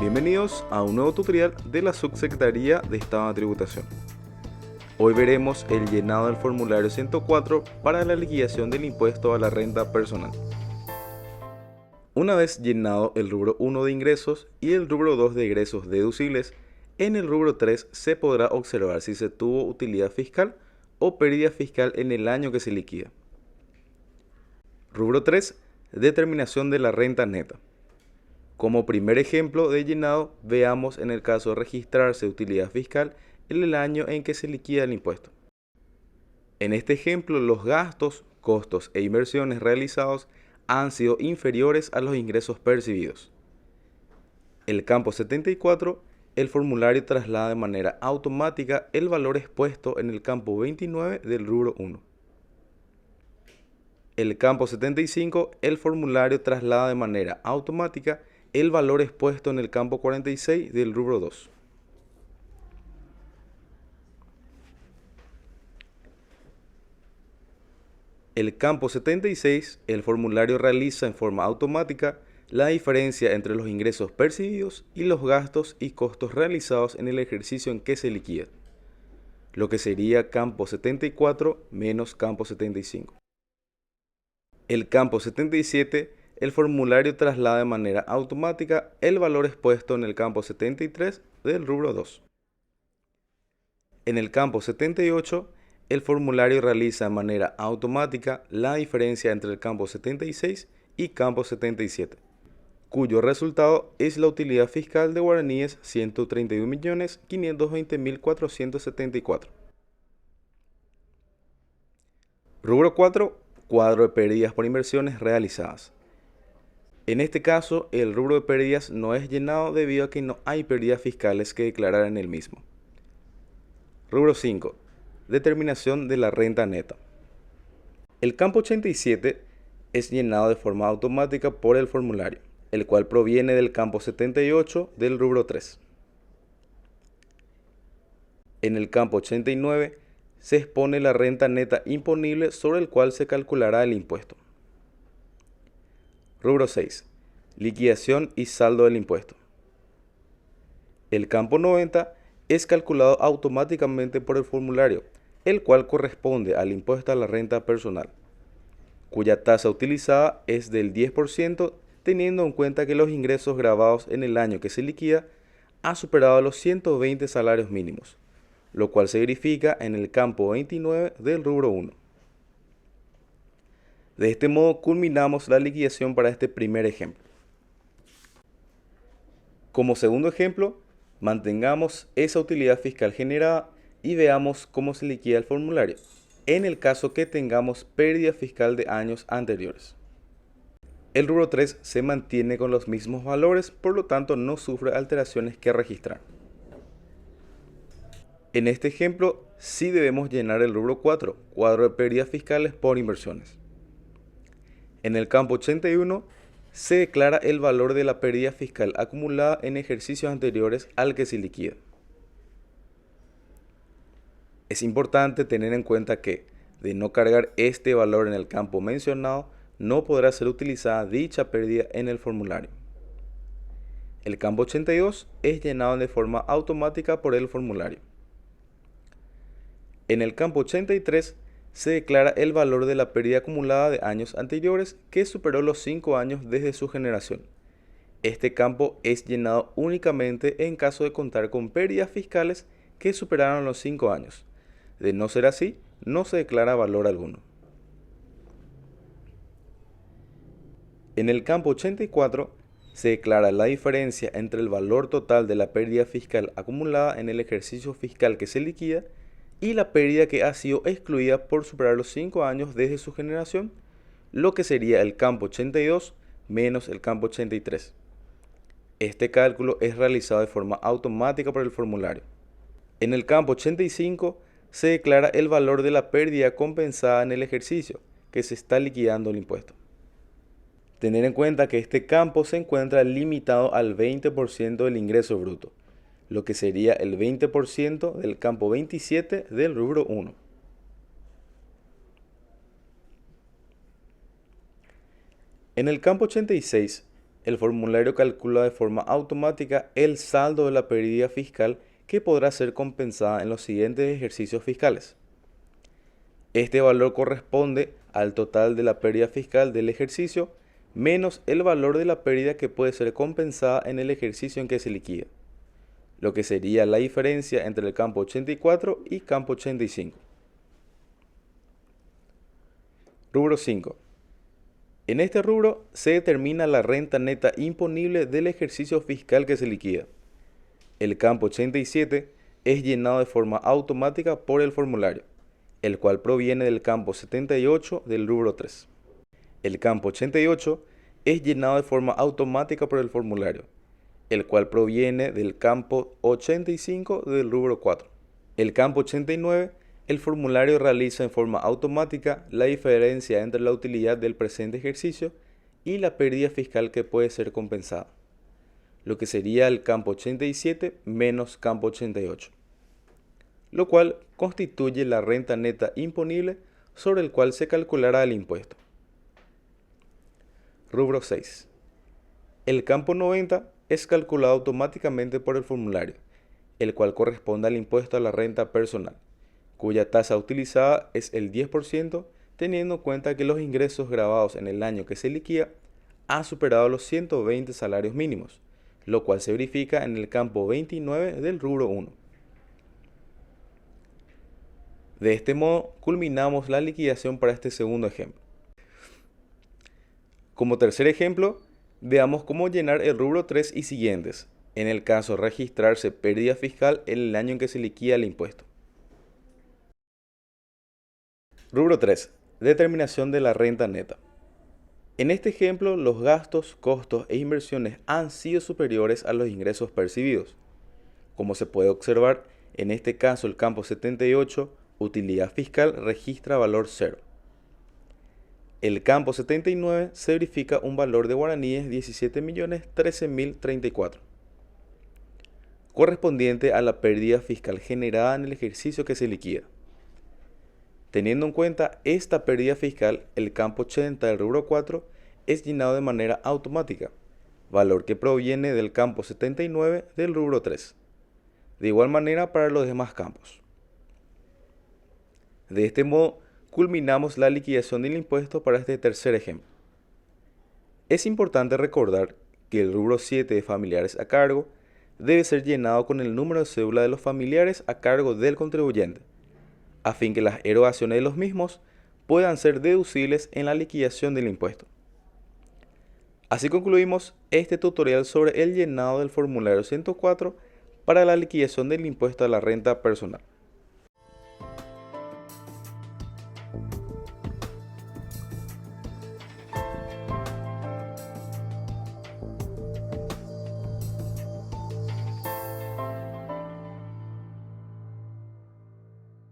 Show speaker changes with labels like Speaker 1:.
Speaker 1: Bienvenidos a un nuevo tutorial de la Subsecretaría de Estado de Tributación. Hoy veremos el llenado del formulario 104 para la liquidación del impuesto a la renta personal. Una vez llenado el rubro 1 de ingresos y el rubro 2 de egresos deducibles, en el rubro 3 se podrá observar si se tuvo utilidad fiscal o pérdida fiscal en el año que se liquida. Rubro 3. Determinación de la renta neta. Como primer ejemplo de llenado, veamos en el caso de registrarse utilidad fiscal en el año en que se liquida el impuesto. En este ejemplo, los gastos, costos e inversiones realizados han sido inferiores a los ingresos percibidos. El campo 74, el formulario traslada de manera automática el valor expuesto en el campo 29 del rubro 1. El campo 75, el formulario traslada de manera automática el valor expuesto en el campo 46 del rubro 2. El campo 76, el formulario realiza en forma automática la diferencia entre los ingresos percibidos y los gastos y costos realizados en el ejercicio en que se liquida, lo que sería campo 74 menos campo 75. El campo 77, el formulario traslada de manera automática el valor expuesto en el campo 73 del rubro 2. En el campo 78, el formulario realiza de manera automática la diferencia entre el campo 76 y campo 77, cuyo resultado es la utilidad fiscal de guaraníes 131.520.474. Rubro 4. Cuadro de pérdidas por inversiones realizadas. En este caso, el rubro de pérdidas no es llenado debido a que no hay pérdidas fiscales que declarar en el mismo. Rubro 5. Determinación de la renta neta. El campo 87 es llenado de forma automática por el formulario, el cual proviene del campo 78 del rubro 3. En el campo 89 se expone la renta neta imponible sobre el cual se calculará el impuesto. Rubro 6. Liquidación y saldo del impuesto. El campo 90 es calculado automáticamente por el formulario, el cual corresponde al impuesto a la renta personal, cuya tasa utilizada es del 10%, teniendo en cuenta que los ingresos grabados en el año que se liquida han superado los 120 salarios mínimos, lo cual se verifica en el campo 29 del rubro 1. De este modo culminamos la liquidación para este primer ejemplo. Como segundo ejemplo, mantengamos esa utilidad fiscal generada y veamos cómo se liquida el formulario, en el caso que tengamos pérdida fiscal de años anteriores. El rubro 3 se mantiene con los mismos valores, por lo tanto no sufre alteraciones que registrar. En este ejemplo, sí debemos llenar el rubro 4, cuadro de pérdidas fiscales por inversiones. En el campo 81, se declara el valor de la pérdida fiscal acumulada en ejercicios anteriores al que se liquida. Es importante tener en cuenta que, de no cargar este valor en el campo mencionado, no podrá ser utilizada dicha pérdida en el formulario. El campo 82 es llenado de forma automática por el formulario. En el campo 83 se declara el valor de la pérdida acumulada de años anteriores que superó los 5 años desde su generación. Este campo es llenado únicamente en caso de contar con pérdidas fiscales que superaron los 5 años. De no ser así, no se declara valor alguno. En el campo 84 se declara la diferencia entre el valor total de la pérdida fiscal acumulada en el ejercicio fiscal que se liquida y la pérdida que ha sido excluida por superar los 5 años desde su generación, lo que sería el campo 82 menos el campo 83. Este cálculo es realizado de forma automática por el formulario. En el campo 85 se declara el valor de la pérdida compensada en el ejercicio que se está liquidando el impuesto. Tener en cuenta que este campo se encuentra limitado al 20% del ingreso bruto, lo que sería el 20% del campo 27 del rubro 1. En el campo 86 El formulario calcula de forma automática el saldo de la pérdida fiscal que podrá ser compensada en los siguientes ejercicios fiscales. Este valor corresponde al total de la pérdida fiscal del ejercicio menos el valor de la pérdida que puede ser compensada en el ejercicio en que se liquida, lo que sería la diferencia entre el campo 84 y campo 85. Rubro 5. En este rubro se determina la renta neta imponible del ejercicio fiscal que se liquida. El campo 87 es llenado de forma automática por el formulario, el cual proviene del campo 78 del rubro 3. El campo 88 es llenado de forma automática por el formulario, el cual proviene del campo 85 del rubro 4. El campo 89, el formulario realiza en forma automática la diferencia entre la utilidad del presente ejercicio y la pérdida fiscal que puede ser compensada, lo que sería el campo 87 menos campo 88, lo cual constituye la renta neta imponible sobre el cual se calculará el impuesto. Rubro 6. El campo 90 es calculado automáticamente por el formulario, el cual corresponde al impuesto a la renta personal, cuya tasa utilizada es el 10%, teniendo en cuenta que los ingresos grabados en el año que se liquida han superado los 120 salarios mínimos, lo cual se verifica en el campo 29 del rubro 1. De este modo, culminamos la liquidación para este segundo ejemplo. Como tercer ejemplo, veamos cómo llenar el rubro 3 y siguientes, en el caso de registrarse pérdida fiscal en el año en que se liquida el impuesto. Rubro 3. Determinación de la renta neta. En este ejemplo, los gastos, costos e inversiones han sido superiores a los ingresos percibidos. Como se puede observar, en este caso el campo 78, utilidad fiscal, registra valor 0. El campo 79 se verifica un valor de guaraníes 17.013.034, correspondiente a la pérdida fiscal generada en el ejercicio que se liquida. Teniendo en cuenta esta pérdida fiscal, el campo 80 del rubro 4 es llenado de manera automática, valor que proviene del campo 79 del rubro 3. De igual manera para los demás campos. De este modo, culminamos la liquidación del impuesto para este tercer ejemplo. Es importante recordar que el rubro 7 de familiares a cargo debe ser llenado con el número de cédula de los familiares a cargo del contribuyente, a fin que las erogaciones de los mismos puedan ser deducibles en la liquidación del impuesto. Así concluimos este tutorial sobre el llenado del formulario 104 para la liquidación del impuesto a la renta personal.